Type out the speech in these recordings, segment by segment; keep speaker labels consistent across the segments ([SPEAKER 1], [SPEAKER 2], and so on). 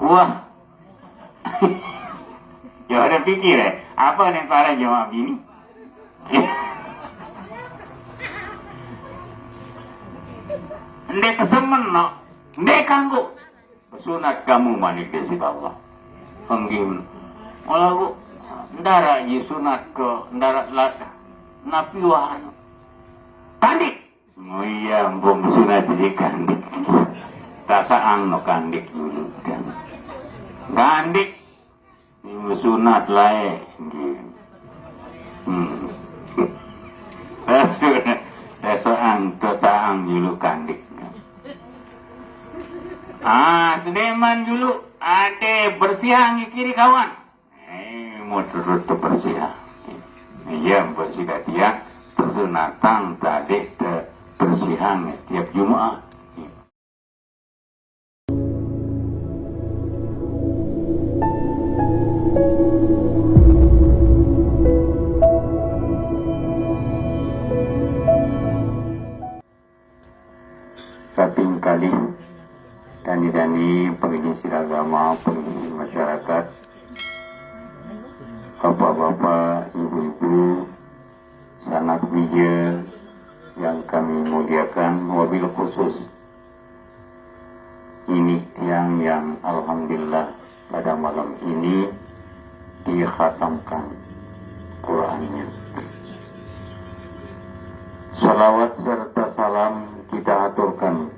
[SPEAKER 1] Wah. Ya ada pikir apa nih para jawab ini? Ndek kesemen no, ndek kanggo sunat kamu manik desi Allah. Penggim, walau ndara ji sunat ke ndara lada, napi wahana. Kandik, oh iya, bom sunat ji kandik. Tasaang no kandik dulu kan. Kandik, ini sunat lae. Tasaang dulu kandik. Sedeman dulu ada bersihan di kiri kawan. Mau turut bersihan. Iya, bersih dia tersunatan tadi bersihan setiap Jumat. Kaping kali dani pengisi agama, pengisi masyarakat, bapak-bapak, ibu-ibu, sanak bija yang kami muliakan, wabil khusus ini yang alhamdulillah pada malam ini dikhatamkan Qur'annya. Salawat serta salam kita aturkan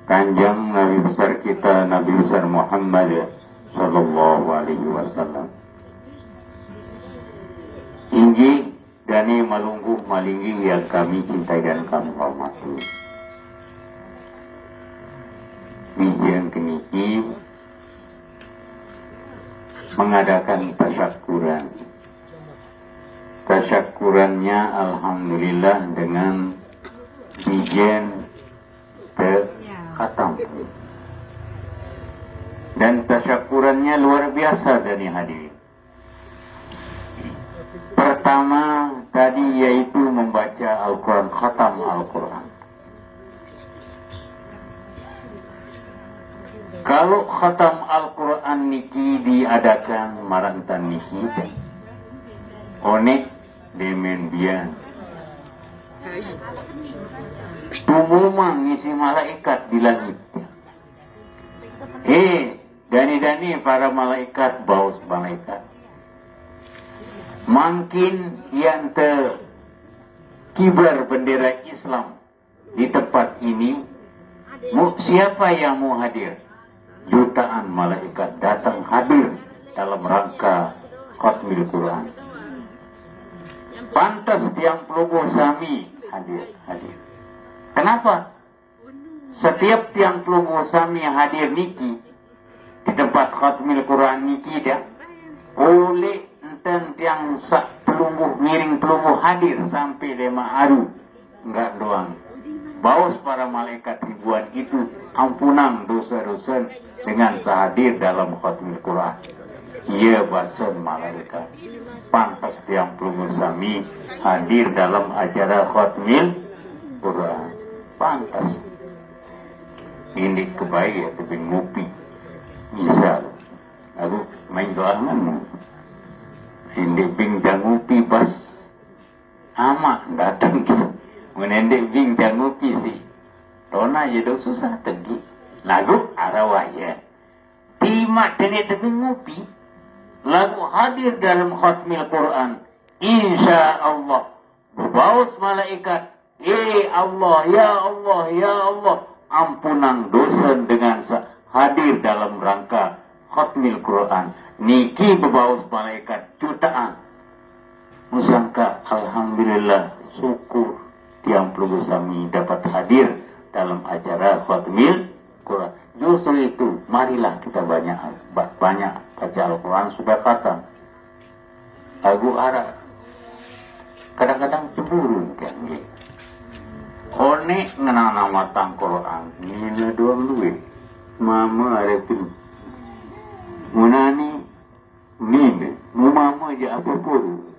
[SPEAKER 1] Kanjeng Nabi besar kita, Nabi besar Muhammad Sallallahu Alaihi Wasallam. Inggi dani malungguh malinggi yang kami cintai dan kami hormati. Wijian keniki mengadakan tasyakuran. Tasyakurannya alhamdulillah dengan wijian khatam. Dan tasyakurannya luar biasa dari hadirin. Pertama tadi yaitu membaca Al-Quran, khatam Al-Quran. Kalau khatam Al-Quran niki diadakan marantan niki onek demen bian tumumang ngisi malaikat di langit. Dani para malaikat, baus malaikat. Makin yang kibar bendera Islam di tempat ini, siapa yang mau hadir? Jutaan malaikat datang hadir dalam rangka khatmil Quran. Pantas tiang pelungguh sami hadir. Kenapa? Setiap tiang pelungguh sami hadir niki di tempat khatmil Quran niki dah oleh enten tiang pelungguh miring pelungguh hadir sampai 5 hari enggak doang. Baus para malaikat ribuan itu ampunan dosa-dosa dengan sehadir dalam khatmil Quran. Ia bahasan malaikat. Pantas tiang pelungguh sami hadir dalam acara khatmil Quran. Pantas. Ini kebaik ya, tapi ngopi. Misal, aku main doa mana? Ini bingdang ngopi bas. Amak datang ke. Menendek bingdang ngopi sih. Tona jadi susah tegi. Lagu arawaya. Timak tenek tepi ngopi. Lagu hadir dalam khatmil Quran. Insya Allah. Berbaus malaikat. Allah, ya Allah, ya Allah. Ampunan dosa dengan hadir dalam rangka khatmil Quran. Niki berbaus malaikat jutaan. Musangka alhamdulillah syukur tiang pelungguh sami dapat hadir dalam acara khatmil Quran. Justru itu marilah kita banyak baca Al-Quran sudah khatam. Aku arah kadang-kadang cemburu kan gitu. One ngenang nama tang Quran ini doang duit mama arepin munani mime mama aja apa pun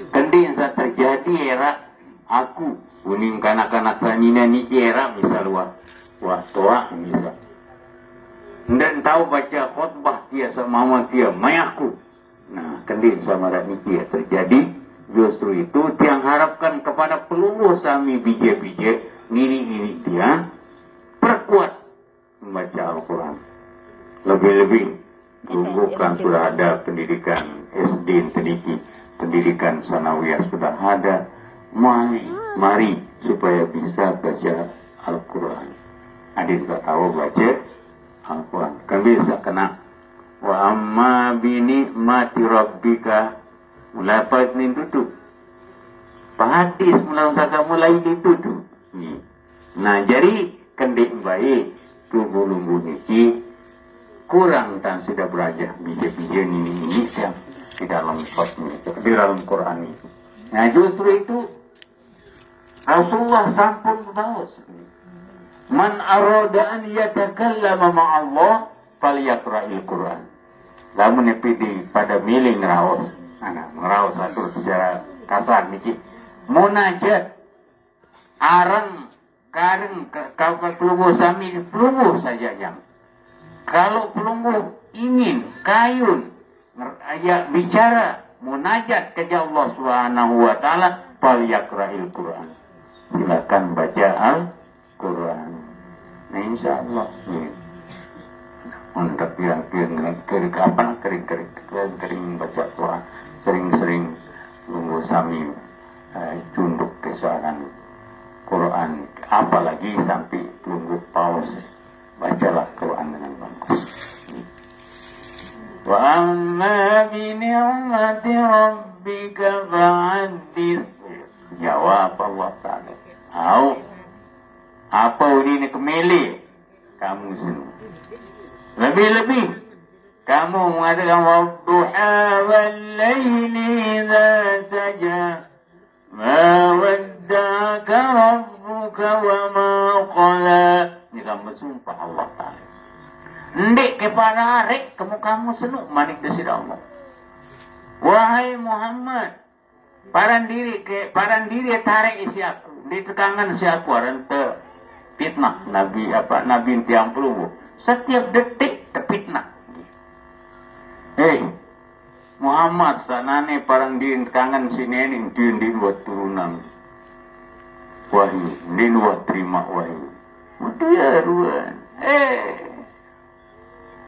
[SPEAKER 1] kendi yang saat terjadi era aku uning kanak-kanak sanina ni era misal wah toa misal Dan tahu baca khutbah dia sama dia mayaku. Nah, kendin sama niki terjadi. Justru itu tiang harapkan kepada pelunggu sami bije-bije nini dia perkuat membaca Al-Quran. Lebih-lebih tumbuhkan sudah ada pendidikan SD sedikit, pendidikan sanawiyah sudah ada. Mari supaya bisa baca Al-Quran. Adik tak tahu baca Al-Quran kan bisa kena. Wa amma bini mati rabbika mulai pas ni tutup. Hadis mulai ditutup. Nah jadi kendik baik tunggu niki kurang dan sudah belajar bija-bija ini yang di dalam di dalam Quran itu. Nah justru itu Rasulullah sampun tahu. Man arada an yatakallama ma'allah falyaqra'il Quran. Lamun nepidi pada milih ngeraos. Ngeraos atur secara kasar niki. Munajat arang kareng kalau pelunggu sami pelunggu saja yang. Kalau pelunggu ingin kayun ya bicara munajat ke Allah Subhanahu wa taala falyaqra'il Quran. Silakan baca Al-Quran. Nah insyaallah untuk yang kering baca Quran sering-sering pelunggu sami tunduk ke soalan Quran, apalagi sampai pelunggu paus bacalah Quran dengan bagus. Wa amma bi ni'mati rabbika fa'addith. Jawab Allah Ta'ala. Apa ini kemeli kamu semua. Lebih-lebih kamu mengatakan wadduha wal laili idza saja ma wadda'aka rabbuka wa ma qala. Ini kamu sumpah Allah Ta'ala. Ndik kepada arek kamu senuk manik desir Allah. Wahai Muhammad, paran diri tarik isi aku, di tekangan si aku rente fitnah nabi tiang pelunggu. Setiap detik terfitnah. Muhammad sanane parang di tekangan si nening di buat turunan wahyu, di buat terima wahyu. Mutia ruan.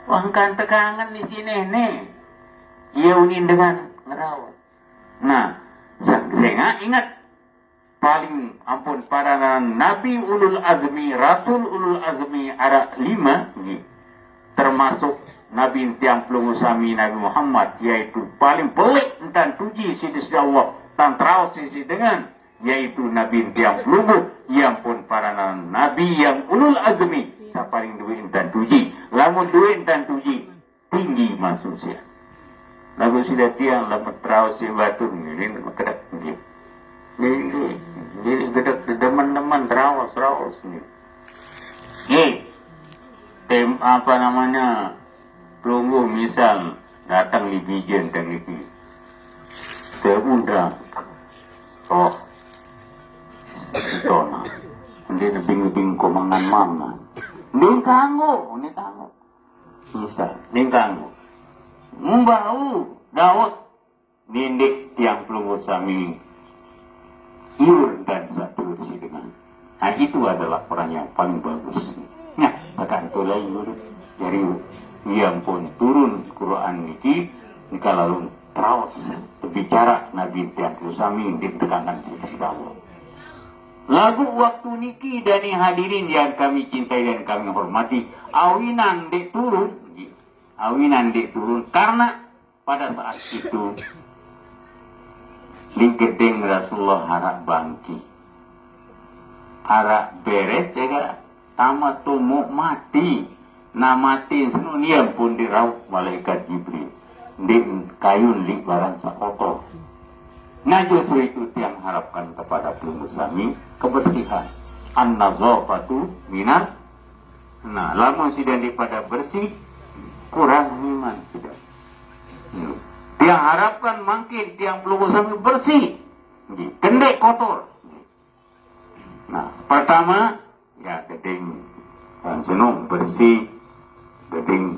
[SPEAKER 1] Wangkan tekangan di sini nih. Ia unin dengan ngerawat. Nah, saya ingat paling ampun para nabi ulul azmi, rasul ulul azmi ada 5 nih. Termasuk nabi tiang pelunggu sami Nabi Muhammad, yaitu paling pelik dan tuji sidis Allah dan terus sisi dengan yaitu nabi tiang pelunggu yang pun para nabi yang ulul azmi sa paling duit dan tuji. Lamun duit dan tuji tinggi manusia. Lagu sudah tiang lamun terus si batu ini kedak gitu. Jadi gedek teman-teman rawas nih. Apa namanya pelunggu misal datang di bijen dan itu saya undang ditona dia nebing komangan mama ini tangguh misal ini tangguh membau Daud nindik tiang pelunggu sami iur dan satu bersih dengan. Nah itu adalah orang yang paling bagus. Nah bahkan itu lagi dari yang pun turun Quran niki lalu terus berbicara Nabi tiang pelunggu sami ditekankan sisi Allah. Lagu waktu niki dan hadirin yang kami cintai dan kami hormati awinan dek turun karena pada saat itu di gedeng Rasulullah harap bangki harap beres jaga tamat tumu mati namatin senunian pun diraup malaikat Jibril di kayun li barang sakoto. Nah justru itu yang harapkan kepada pelunggu sami kebersihan an-nazafatu minar. Nah lamun sidang pada bersih kurang iman tidak. Yang harapkan makin tiang pelunggu sami bersih kendek kotor. Nah pertama ya gedeng senung bersih geding,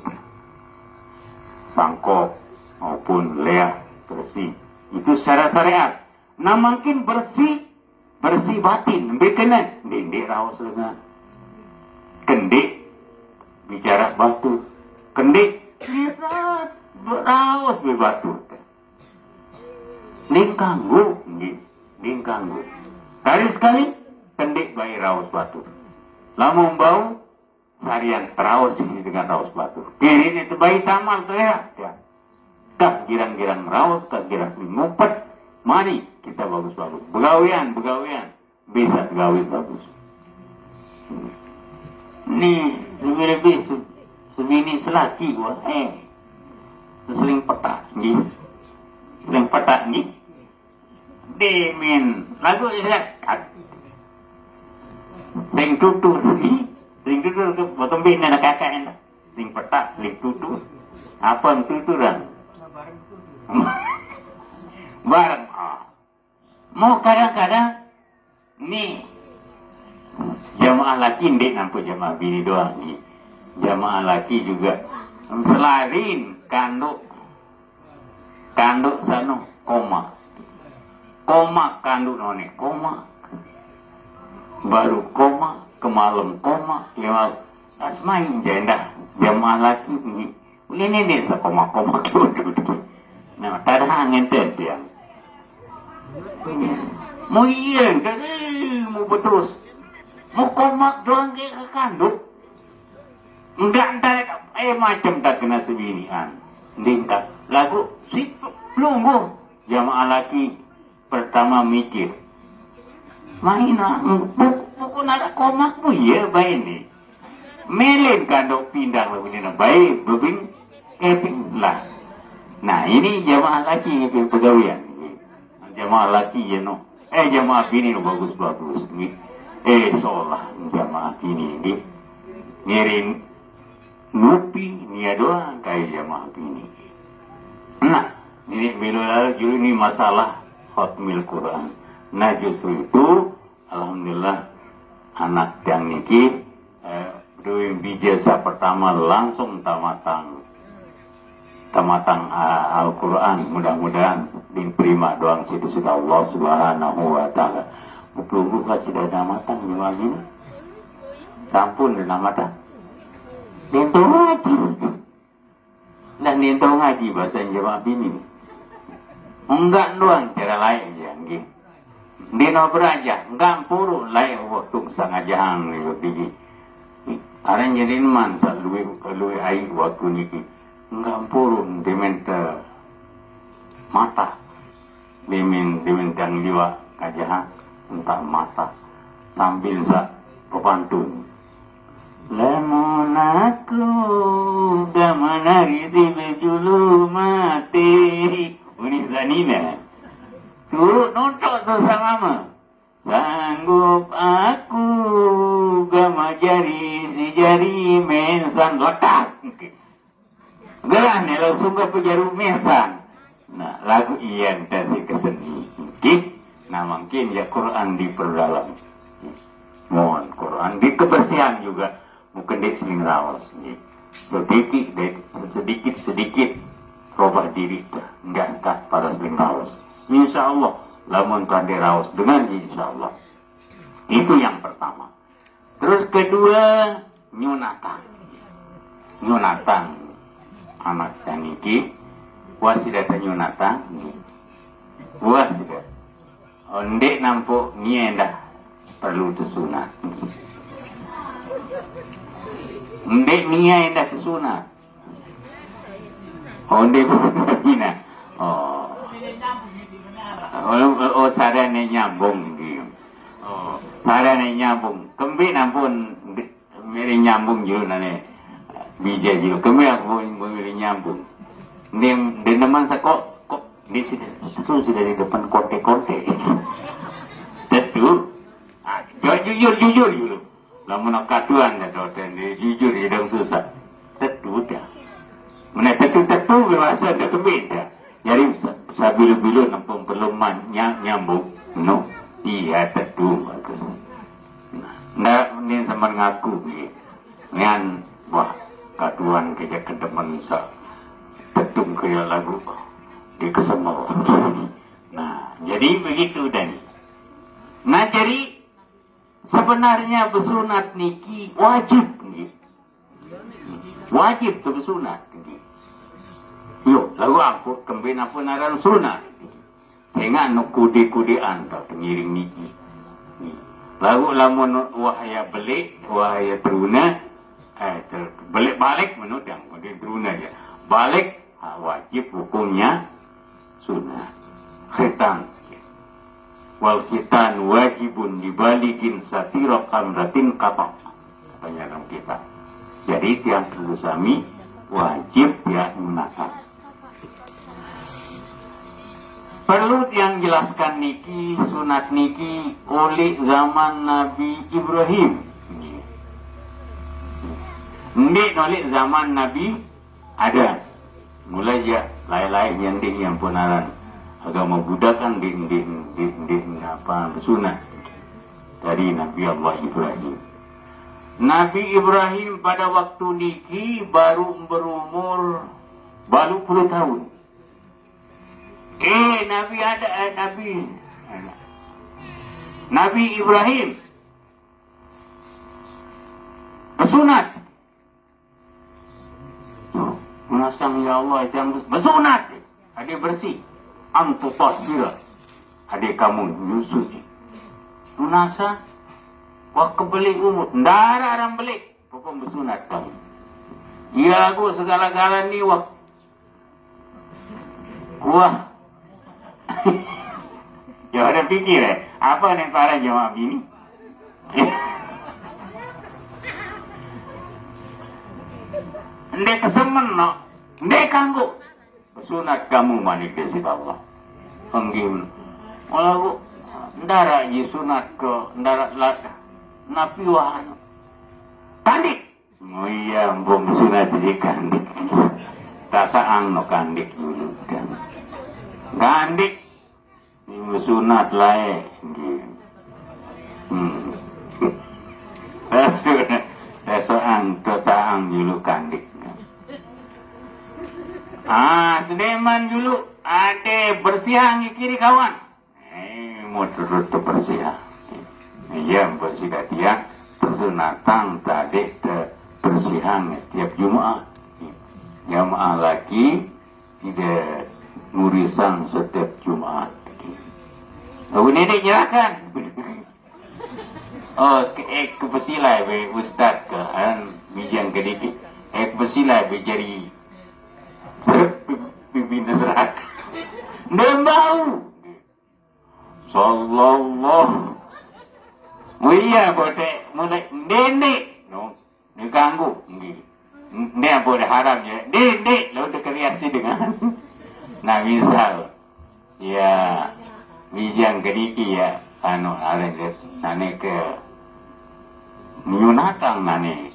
[SPEAKER 1] sangkok maupun leah bersih. Itu secara syariat. Nah makin bersih batin, berkenan, dinding rawas dengan kendik bicara batu, kendik rawas batu, lingkanggu, lingkanggu. Sekali kendik bayi rawas batu. Lamun bau sarian rawas ini dengan rawas batu. Kirin itu bayi tamal tuh ya. Kah girang-girang rawas, kah girang ngumpet. Mari kita bagus-bagus. Begawian bisa begawi bagus. Nih lebih-lebih sebini selaki gua. Seling petak nih. Seling petak nih. Demin lagu isak. Seling tutur nih. Seling tutur ke botol bin anak kakak enak. Seling petak, seling tutur. Apa tuturan? Barang. Mau kadang-kadang nih jamaah laki ndek nampu jamaah bini doang nih. Jamaah laki juga selarin kanduk sano koma kanduk none koma baru koma kemalem koma lima asmain janda jamaah laki ini nih sekoma duduk. Nah, tak ada ngenten dia. Mau iya, mau betul. Mau komak doang ke kanduk. Enggak entar macam tak kena sebinian. Lingkap. Lagu si pelunggu jamaah laki pertama mikir. Mainlah buku ada komak pun ya baik ni. Melin kanduk pindah begini baik bebing keping lah. Nah ini jamaah laki yang pegawaian. Jamaah laki ya no. Jamaah bini no bagus-bagus. Seolah jamaah bini ni ngirim ngupi nia doang kayak jamaah bini. Nah ini bila ini masalah khatmil Quran. Nah justru itu alhamdulillah anak yang niki doing bijasa pertama langsung tamatang Al-Quran, mudah-mudahan diterima doang situ sudah Allah Subhanahu wa taala. Peluru kasih dah matang jemaah ini. Sampun dah matang. Nento ngaji. Lah nento ngaji bahasa jemaah bini. Enggak doang cara lain ya nggih. Dino beraja, enggak puru lain waktu sangajang ni biji. Aran jadi man sal luwe ai waktu niki. Enggak purun diminta mata dimintang jiwa kajahan entah mata sambil sa pepantun lamun aku gamanari dibejulu mati unizanina turut nonton dosa mama sanggup aku gama jari si jari mensan lekat geran ya langsung ke pejaru mesan. Nah lagu iyan dari keseni mungkin. Nah mungkin ya Quran diperdalam. Mohon Quran di kebersihan juga mungkin di seling rawas. Sedikit robah diri dah. Enggak pada seling rawas. Insya Allah lamun kande rawas dengan insya Allah. Itu yang pertama. Terus kedua nyunatan. Anak taniki wasidah tanyunata wasidah ondek nampuk nienda perlu tu sunat ondek nienda sunat ondek begina sarane nyambung gitu sarane nyambung kembi nampun meri nyambung juga nane bija juga kami aku boleh nyambung di teman saya kok di sini itu sudah di depan konte tentu jujur dulu lamun kaduan ya dosen jujur sedang susah tentu dah mana tentu bahasa dah beda jadi sabilu nampung perlu nyambung no iya tentu bagus nah ini sama ngaku dengan wah katuan kerja kedepan sa petung kaya lagu di kesemau. Nah, jadi begitu dan. Nah, jadi sebenarnya bersunat niki wajib niki. Wajib tu bersunat niki. Yo, lagu aku kembali apa naran sunat. Sehingga nu kudi-kudian tak pengiring niki. Lagu lamun wahaya belik, wahaya teruna, balik menurut yang kemudian teruna dia. Balik wajib hukumnya sunnah. Khitan. Wal khitan wajibun dibalikin satira kamratin kapak. Katanya dalam kita. Jadi tiang suami wajib ya menakar. Perlu yang jelaskan niki, sunat niki oleh zaman Nabi Ibrahim. Ini oleh zaman Nabi ada. Mulai ya lain-lain yang penaran agama Buddha kan di apa sunat dari Nabi Allah Ibrahim. Nabi Ibrahim pada waktu niki baru berumur 20 tahun. Nabi Ibrahim bersunat. Menasang ya Allah yang bersunat. Ada bersih. Antupasira. Ada kamu Yusuf. Menasa. Wah kebelik umur. Ndara orang belik. Pokok bersunat kamu. Ya aku segala-gala ni wah. Wah. Ya ada fikir apa nih para jemaah ini? Ndek kesemen no, ndek kanggo. Sunat kamu manik desi Allah. Penggim. Walau ndara ye sunat ke ndara lata. Napi wahan. Kandik. Oh iya, bom sunat si kandik. Tasaang no kandik dulu kan. Kandik. Ini sunat lae. Tasaang dulu kandik. Sedeman dulu ada bersihan di kiri kawan. Mau turut bersihan. Iya bersih dia persunatan tadi bersihan setiap Jumat. Jamaah lagi tidak murisan setiap Jumat. Oh ini dinyatakan. Oh kepesilai be ustaz ke bijang kedikit. Kepesilai be jari pimpinan serak. Nembau. Sallallahu. Oh iya boleh mulai nenek. No, diganggu. Ini boleh haram ya. Nenek lalu dekreasi dengan. Nah misal, ya bijang kediki ya. Ada nane ke menyunatang nane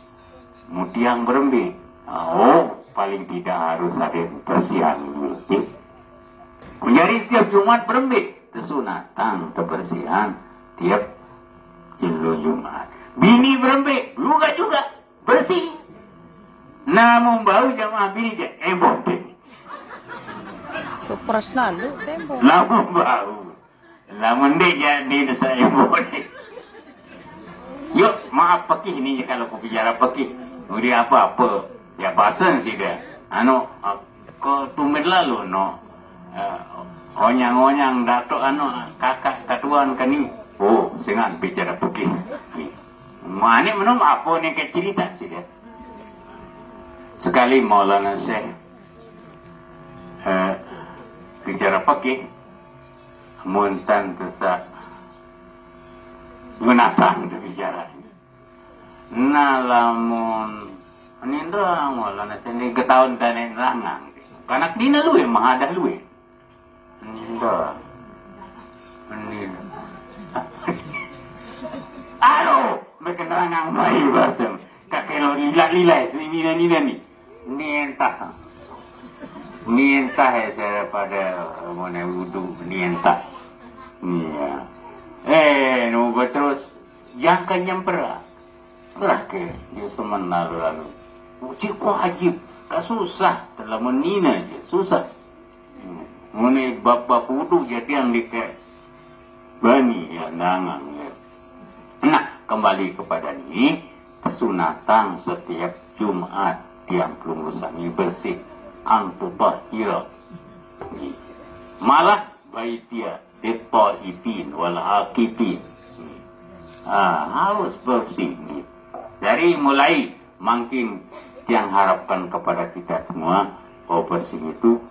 [SPEAKER 1] mutiang berembi. Oh. Paling tidak harus ada persihan dulu. Menjadi setiap Jumat berembik. Kesunatan kebersihan tiap Jumat. Bini berembik. Juga bersih. Namun bau jamaah bini je. Bote.
[SPEAKER 2] Itu perasaan lu tempo.
[SPEAKER 1] Namun bau. Namun dia jadi saya bote. Yuk maaf pekih ni kalau aku bicara pekih. Dia apa-apa. Ya pasen sih dia. Ke tumit lalu onyang-onyang datuk kakak katuan kan ni. Oh, sengat bicara pekih. Mana menum apa ni ke cerita sih dia. Sekali Maulana Syekh bicara pekih muntan tesak menatang tu bicara. Nalamun Nindra Maulana sini ketahuan dan rangang. Kanak dina lu mahadah lu. Nindra. Aduh, mereka rangang bayi basem. Kakelo lila ini ni. Nientah saya pada mana wudu nientah. Iya. Nunggu terus yang kenyempera. Terakhir, dia semen lalu. Ucik wajib. Tak susah. Telah menina je. Susah. Mengenai bab-bab wudu jadi yang dekat. Bani ya nangang ya. Nah, kembali kepada ini. Kesunatan setiap Jumat. Tiang pelunggu sami bersih. Antutahira. Malah baitia. Dita'ipin wal akipin. Harus bersih. Dari mulai makin yang harapkan kepada kita semua bahwa bersih itu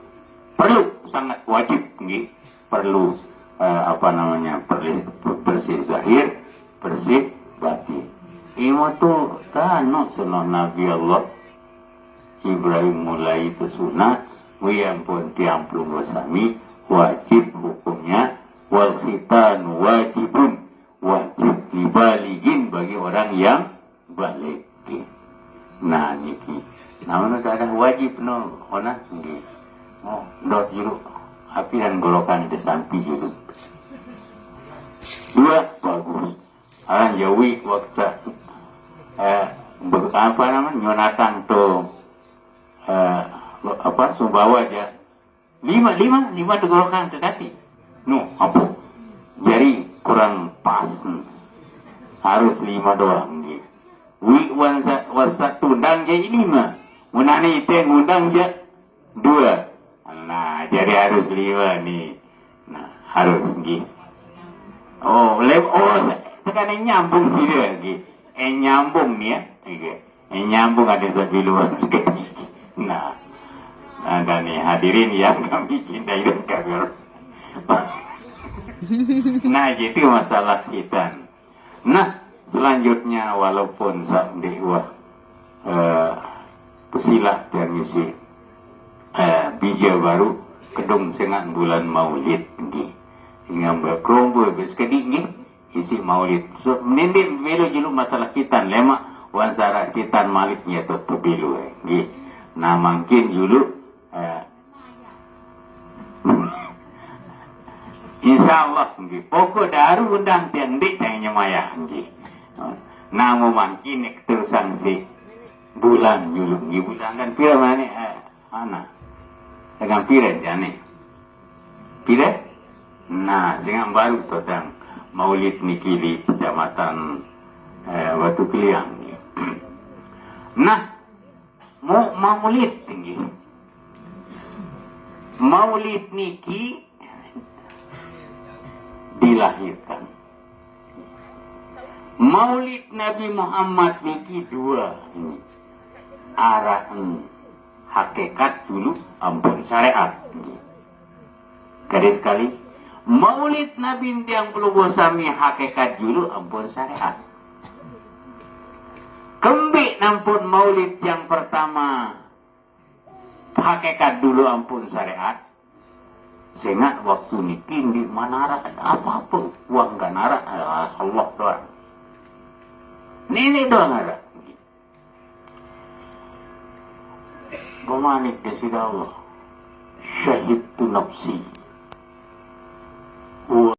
[SPEAKER 1] perlu, sangat wajib, perlu bersih zahir, bersih batin. Ini tu tanah sunnah Nabi Allah Ibrahim mulai itu sunat, yang pun tiang pelunggu sami wajib hukumnya, wal khitan wajibun, wajib dibaligin bagi orang yang balik. Nah niki, namun ada wajib no, ona nggih. Oh, dot juru api dan golokan itu sampai juru. Dua bagus. Aran jawi waktu apa namanya nyonatan tuh sumbawa aja. Lima tu golokan tetapi. No, apa? Jadi kurang pas. Harus 5 doang nggih. Satu undang je 5. Munani itu undang je 2. Nah, jadi harus 5 nih. Nah, harus gitu. Sekarang nyambung gitu lagi. Nyambung nih ya. Nyambung ada sebiluan sekali. Nah, ada nih hadirin yang kami cintai dan kagum. Nah, gitu masalah kita. Nah, selanjutnya walaupun saat dewa pesilah dan isi bija baru kedung sengat bulan maulid hingga berkerombol bersekedik isi maulid so menindin belu julu masalah kita lemak wansara kita maliknya tetap belu nah makin julu insyaallah pokok daru undang tiandik yang nyemaya namu makin keterusan si bulan julu bulan kan pira mana anak dengan pira jane pira nah sehingga baru tentang maulid niki di kecamatan Batu Keliang nah maulid tinggi maulid niki dilahirkan maulid Nabi Muhammad niki 2 ini arahan hakikat dulu ampun syariat garis sekali maulid Nabi yang pelunggu sami hakikat dulu ampun syariat kembik nampun maulid yang pertama hakikat dulu ampun syariat sehingga waktu niki di manara apa-apa uang gak nara Allah doang ini doang ada Gomanik desida Allah syahid tu nafsi